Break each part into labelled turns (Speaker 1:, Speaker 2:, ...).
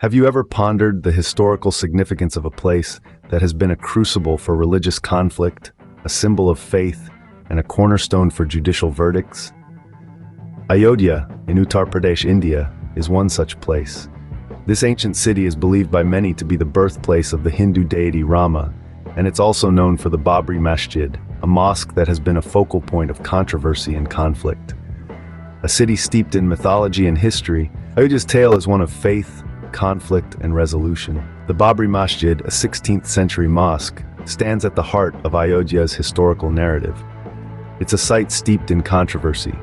Speaker 1: Have you ever pondered the historical significance of a place that has been a crucible for religious conflict, a symbol of faith, and a cornerstone for judicial verdicts? Ayodhya, in Uttar Pradesh, India, is one such place. This ancient city is believed by many to be the birthplace of the Hindu deity Rama, and it's also known for the Babri Masjid, a mosque that has been a focal point of controversy and conflict. A city steeped in mythology and history, Ayodhya's tale is one of faith, conflict, and resolution. The Babri Masjid, a 16th century mosque, stands at the heart of Ayodhya's historical narrative. It's a site steeped in controversy,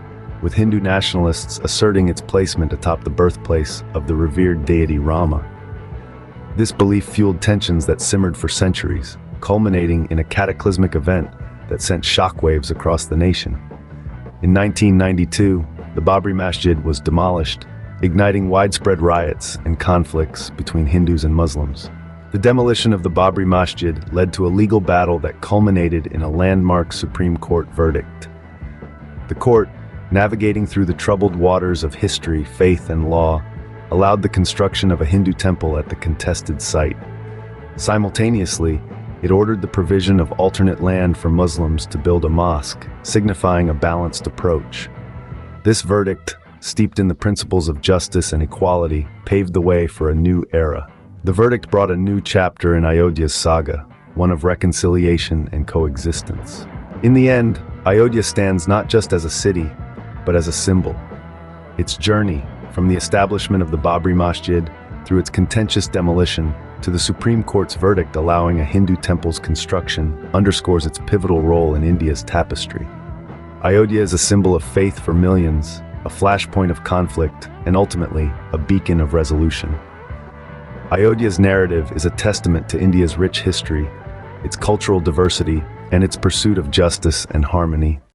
Speaker 1: with Hindu nationalists asserting its placement atop the birthplace of the revered deity Rama. This belief fueled tensions that simmered for centuries, culminating in a cataclysmic event that sent shockwaves across the nation. In 1992, the Babri Masjid was demolished, igniting widespread riots and conflicts between Hindus and Muslims. The demolition of the Babri Masjid led to a legal battle that culminated in a landmark Supreme Court verdict. The court, navigating through the troubled waters of history, faith, and law, allowed the construction of a Hindu temple at the contested site. Simultaneously, it ordered the provision of alternate land for Muslims to build a mosque, signifying a balanced approach. This verdict, steeped in the principles of justice and equality, paved the way for a new era. The verdict brought a new chapter in Ayodhya's saga, one of reconciliation and coexistence. In the end, Ayodhya stands not just as a city, but as a symbol. Its journey, from the establishment of the Babri Masjid through its contentious demolition to the Supreme Court's verdict allowing a Hindu temple's construction, underscores its pivotal role in India's tapestry. Ayodhya is a symbol of faith for millions, a flashpoint of conflict, and ultimately, a beacon of resolution. Ayodhya's narrative is a testament to India's rich history, its cultural diversity, and its pursuit of justice and harmony.